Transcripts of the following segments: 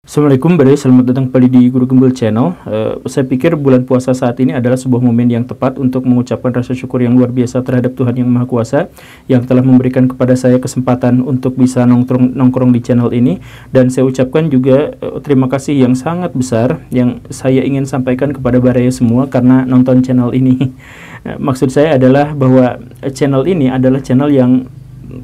Assalamualaikum, selamat datang kembali di Guru Gembul Channel. Saya pikir bulan puasa saat ini adalah sebuah momen yang tepat untuk mengucapkan rasa syukur yang luar biasa terhadap Tuhan Yang Maha Kuasa yang telah memberikan kepada saya kesempatan untuk bisa nongkrong di channel ini. Dan saya ucapkan juga terima kasih yang sangat besar yang saya ingin sampaikan kepada Baraya semua karena nonton channel ini. Maksud saya adalah bahwa channel ini adalah channel yang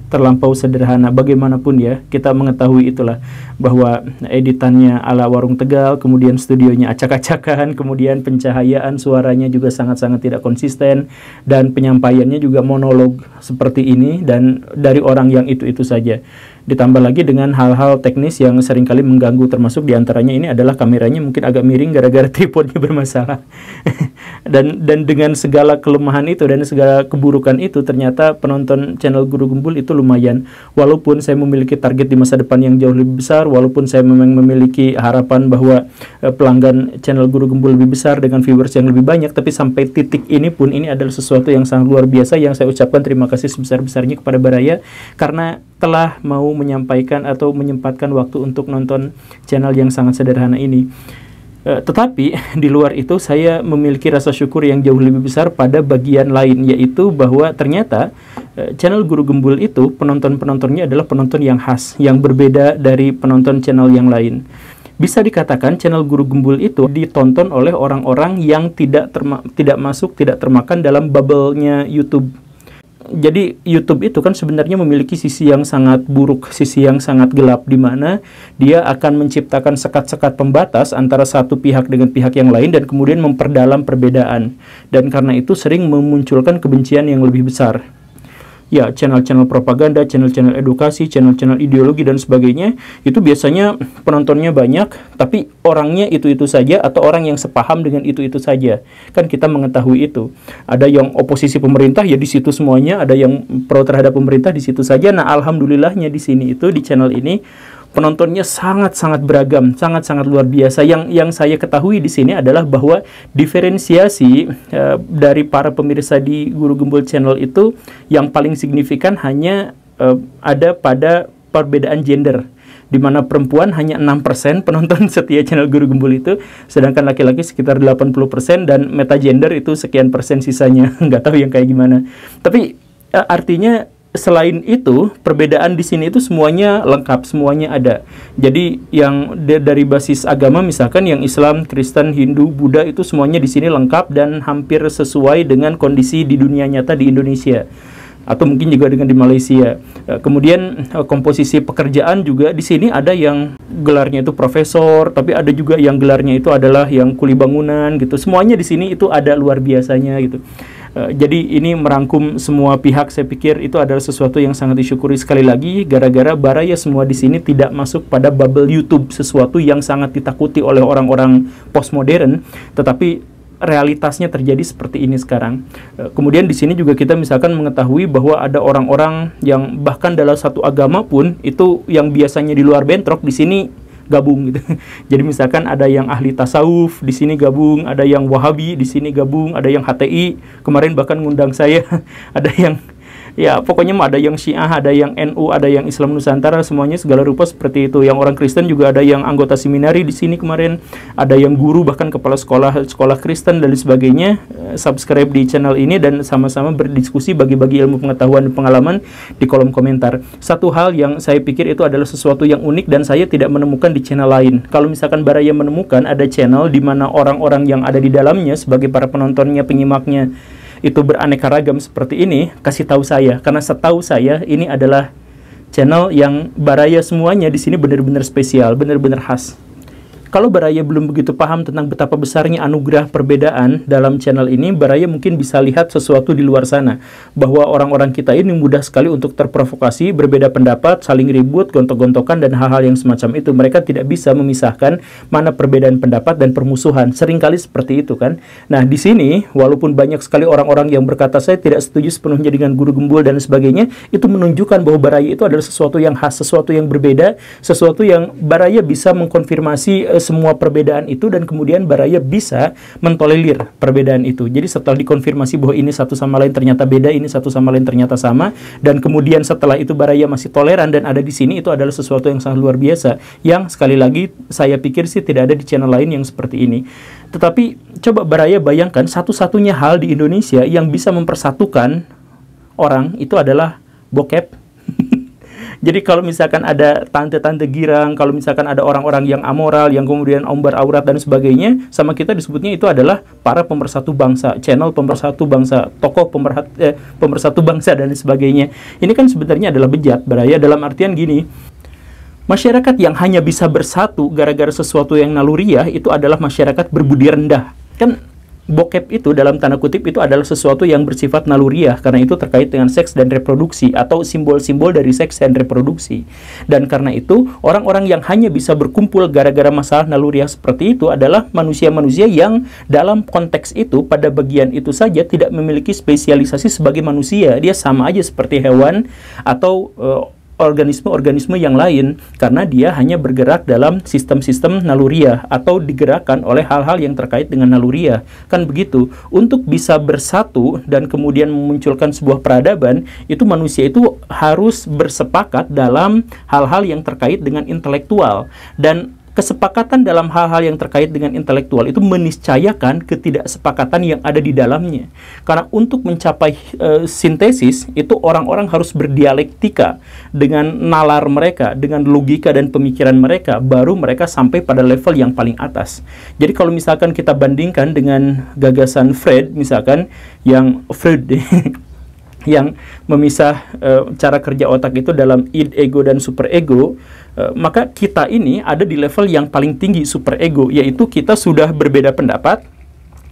terlampau sederhana. Bagaimanapun ya, kita mengetahui itulah bahwa editannya ala warung Tegal, kemudian studionya acak-acakan, kemudian pencahayaan suaranya juga sangat-sangat tidak konsisten, dan penyampaiannya juga monolog seperti ini dan dari orang yang itu-itu saja. Ditambah lagi dengan hal-hal teknis yang seringkali mengganggu, termasuk diantaranya ini adalah kameranya mungkin agak miring gara-gara tripodnya bermasalah. dan dengan segala kelemahan itu dan segala keburukan itu, ternyata penonton channel Guru Gembul itu lumayan. Walaupun saya memiliki target di masa depan yang jauh lebih besar, walaupun saya memang memiliki harapan bahwa pelanggan channel Guru Gembul lebih besar dengan viewers yang lebih banyak, tapi sampai titik ini pun ini adalah sesuatu yang sangat luar biasa yang saya ucapkan terima kasih sebesar-besarnya kepada Baraya karena telah mau menyampaikan atau menyempatkan waktu untuk nonton channel yang sangat sederhana ini. Tetapi di luar itu saya memiliki rasa syukur yang jauh lebih besar pada bagian lain, yaitu bahwa ternyata channel Guru Gembul itu penonton-penontonnya adalah penonton yang khas, yang berbeda dari penonton channel yang lain. Bisa dikatakan channel Guru Gembul itu ditonton oleh orang-orang yang tidak termakan dalam bubble-nya YouTube. Jadi YouTube itu kan sebenarnya memiliki sisi yang sangat buruk, sisi yang sangat gelap, di mana dia akan menciptakan sekat-sekat pembatas antara satu pihak dengan pihak yang lain dan kemudian memperdalam perbedaan. Dan karena itu sering memunculkan kebencian yang lebih besar. Ya, channel-channel propaganda, channel-channel edukasi, channel-channel ideologi dan sebagainya, itu biasanya penontonnya banyak, tapi orangnya itu-itu saja atau orang yang sepaham dengan itu-itu saja. Kan kita mengetahui itu. Ada yang oposisi pemerintah, ya di situ semuanya, ada yang pro terhadap pemerintah di situ saja. Nah, alhamdulillahnya di sini itu, di channel ini, penontonnya sangat-sangat beragam, sangat-sangat luar biasa. Yang saya ketahui di sini adalah bahwa diferensiasi dari para pemirsa di Guru Gembul Channel itu yang paling signifikan hanya ada pada perbedaan gender, di mana perempuan hanya 6% penonton setia channel Guru Gembul itu, sedangkan laki-laki sekitar 80% dan metagender itu sekian persen sisanya. Nggak tahu yang kayak gimana. Tapi artinya selain itu, perbedaan di sini itu semuanya lengkap, semuanya ada. Jadi yang dari basis agama, misalkan yang Islam, Kristen, Hindu, Buddha itu semuanya di sini lengkap dan hampir sesuai dengan kondisi di dunia nyata di Indonesia. Atau mungkin juga dengan di Malaysia. Kemudian komposisi pekerjaan juga di sini ada yang gelarnya itu profesor, tapi ada juga yang gelarnya itu adalah yang kuli bangunan gitu. Semuanya di sini itu ada luar biasanya gitu. Jadi ini merangkum semua pihak, saya pikir itu adalah sesuatu yang sangat disyukuri. Sekali lagi, gara-gara Baraya semua di sini tidak masuk pada bubble YouTube, sesuatu yang sangat ditakuti oleh orang-orang postmodern, tetapi realitasnya terjadi seperti ini sekarang. Kemudian di sini juga kita misalkan mengetahui bahwa ada orang-orang yang bahkan dalam satu agama pun itu yang biasanya di luar bentrok di sini gabung gitu. Jadi misalkan ada yang ahli tasawuf di sini gabung, ada yang Wahabi di sini gabung, ada yang HTI, kemarin bahkan ngundang saya, ada yang ya pokoknya ada yang Syiah, ada yang NU, ada yang Islam Nusantara, semuanya segala rupa seperti itu. Yang orang Kristen juga ada yang anggota seminari di sini kemarin, ada yang guru bahkan kepala sekolah Kristen dan sebagainya. Subscribe di channel ini dan sama-sama berdiskusi, bagi-bagi ilmu pengetahuan dan pengalaman di kolom komentar. Satu hal yang saya pikir itu adalah sesuatu yang unik dan saya tidak menemukan di channel lain. Kalau misalkan Baraya menemukan ada channel di mana orang-orang yang ada di dalamnya sebagai para penontonnya, penyimaknya itu beraneka ragam seperti ini, kasih tahu saya, karena setahu saya ini adalah channel yang Baraya semuanya di sini benar-benar spesial, benar-benar khas. Kalau Baraya belum begitu paham tentang betapa besarnya anugerah perbedaan dalam channel ini, Baraya mungkin bisa lihat sesuatu di luar sana, bahwa orang-orang kita ini mudah sekali untuk terprovokasi, berbeda pendapat, saling ribut, gontok-gontokan, dan hal-hal yang semacam itu. Mereka tidak bisa memisahkan mana perbedaan pendapat dan permusuhan. Seringkali seperti itu kan. Nah, di sini, walaupun banyak sekali orang-orang yang berkata, saya tidak setuju sepenuhnya dengan Guru Gembul dan sebagainya, itu menunjukkan bahwa Baraya itu adalah sesuatu yang khas, sesuatu yang berbeda, sesuatu yang Baraya bisa mengkonfirmasi semua perbedaan itu dan kemudian Baraya bisa mentolerir perbedaan itu. Jadi setelah dikonfirmasi bahwa ini satu sama lain ternyata beda, ini satu sama lain ternyata sama, dan kemudian setelah itu Baraya masih toleran dan ada di sini, itu adalah sesuatu yang sangat luar biasa, yang sekali lagi saya pikir sih tidak ada di channel lain yang seperti ini. Tetapi coba Baraya bayangkan, satu-satunya hal di Indonesia yang bisa mempersatukan orang itu adalah bokep. Jadi kalau misalkan ada tante-tante girang, kalau misalkan ada orang-orang yang amoral, yang kemudian ombar aurat dan sebagainya, sama kita disebutnya itu adalah para pemersatu bangsa, channel pemersatu bangsa, tokoh pemersatu bangsa dan sebagainya. Ini kan sebenarnya adalah bejat Baraya, dalam artian gini, masyarakat yang hanya bisa bersatu gara-gara sesuatu yang naluriah itu adalah masyarakat berbudi rendah. Kan bokep itu dalam tanda kutip itu adalah sesuatu yang bersifat naluriah, karena itu terkait dengan seks dan reproduksi atau simbol-simbol dari seks dan reproduksi. Dan karena itu orang-orang yang hanya bisa berkumpul gara-gara masalah naluriah seperti itu adalah manusia-manusia yang dalam konteks itu pada bagian itu saja tidak memiliki spesialisasi sebagai manusia. Dia sama aja seperti hewan atau organisme-organisme yang lain, karena dia hanya bergerak dalam sistem-sistem naluriah atau digerakkan oleh hal-hal yang terkait dengan naluriah. Kan begitu. Untuk bisa bersatu dan kemudian memunculkan sebuah peradaban, itu manusia itu harus bersepakat dalam hal-hal yang terkait dengan intelektual, dan kesepakatan dalam hal-hal yang terkait dengan intelektual itu meniscayakan ketidaksepakatan yang ada di dalamnya. Karena untuk mencapai sintesis, itu orang-orang harus berdialektika dengan nalar mereka, dengan logika dan pemikiran mereka, baru mereka sampai pada level yang paling atas. Jadi kalau misalkan kita bandingkan dengan gagasan Freud, misalkan, yang Freud yang memisah cara kerja otak itu dalam id, ego, dan superego, maka kita ini ada di level yang paling tinggi superego, yaitu kita sudah berbeda pendapat,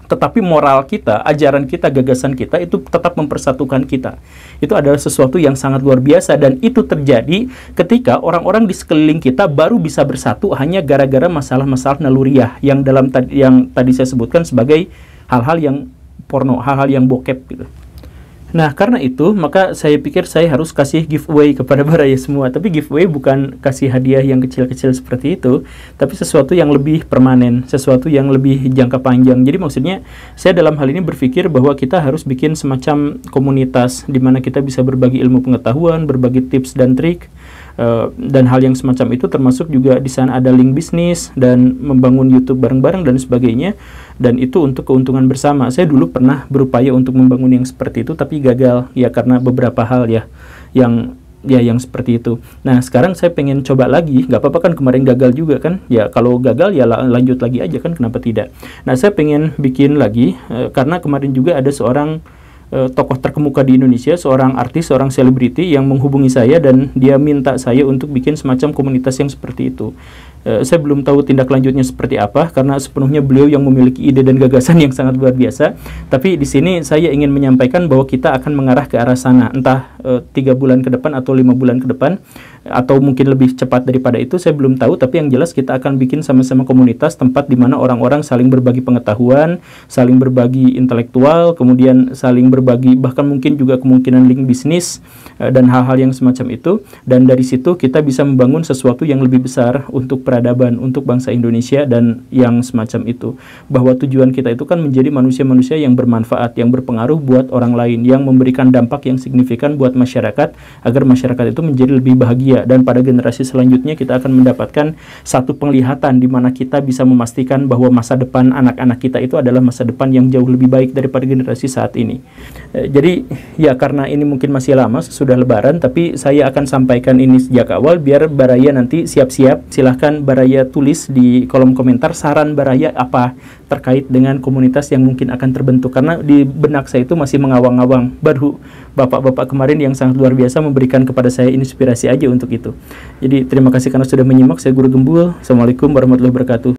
tetapi moral kita, ajaran kita, gagasan kita itu tetap mempersatukan kita. Itu adalah sesuatu yang sangat luar biasa, dan itu terjadi ketika orang-orang di sekeliling kita baru bisa bersatu hanya gara-gara masalah-masalah naluriah yang tadi saya sebutkan sebagai hal-hal yang porno, hal-hal yang bokep gitu. Nah, karena itu, maka saya pikir saya harus kasih giveaway kepada Baraya semua. Tapi giveaway bukan kasih hadiah yang kecil-kecil seperti itu, tapi sesuatu yang lebih permanen, sesuatu yang lebih jangka panjang. Jadi maksudnya, saya dalam hal ini berpikir bahwa kita harus bikin semacam komunitas di mana kita bisa berbagi ilmu pengetahuan, berbagi tips dan trik, dan hal yang semacam itu, termasuk juga di sana ada link bisnis dan membangun YouTube bareng-bareng dan sebagainya, dan itu untuk keuntungan bersama. Saya dulu pernah berupaya untuk membangun yang seperti itu, tapi gagal ya karena beberapa hal ya yang seperti itu. Nah, sekarang saya pengen coba lagi, nggak apa-apa kan, kemarin gagal juga kan, ya kalau gagal ya lanjut lagi aja kan, kenapa tidak. Nah, saya pengen bikin lagi karena kemarin juga ada seorang tokoh terkemuka di Indonesia, seorang artis, seorang selebriti yang menghubungi saya dan dia minta saya untuk bikin semacam komunitas yang seperti itu. Saya belum tahu tindak lanjutnya seperti apa karena sepenuhnya beliau yang memiliki ide dan gagasan yang sangat luar biasa. Tapi di sini saya ingin menyampaikan bahwa kita akan mengarah ke arah sana, entah 3 bulan ke depan atau 5 bulan ke depan, atau mungkin lebih cepat daripada itu, saya belum tahu. Tapi yang jelas kita akan bikin sama-sama komunitas, tempat di mana orang-orang saling berbagi pengetahuan, saling berbagi intelektual, kemudian saling berbagi bahkan mungkin juga kemungkinan link bisnis dan hal-hal yang semacam itu. Dan dari situ kita bisa membangun sesuatu yang lebih besar untuk peradaban, untuk bangsa Indonesia dan yang semacam itu. Bahwa tujuan kita itu kan menjadi manusia-manusia yang bermanfaat, yang berpengaruh buat orang lain, yang memberikan dampak yang signifikan buat masyarakat, agar masyarakat itu menjadi lebih bahagia. Dan pada generasi selanjutnya kita akan mendapatkan satu penglihatan di mana kita bisa memastikan bahwa masa depan anak-anak kita itu adalah masa depan yang jauh lebih baik daripada generasi saat ini. Jadi ya karena ini mungkin masih lama sesudah Lebaran, tapi saya akan sampaikan ini sejak awal biar Baraya nanti siap-siap. Silahkan Baraya tulis di kolom komentar saran Baraya apa terkait dengan komunitas yang mungkin akan terbentuk, karena di benak saya itu masih mengawang-awang. Baru bapak-bapak kemarin yang sangat luar biasa memberikan kepada saya inspirasi aja untuk itu. Jadi terima kasih karena sudah menyimak. Saya Guru Gembul. Assalamualaikum warahmatullahi wabarakatuh.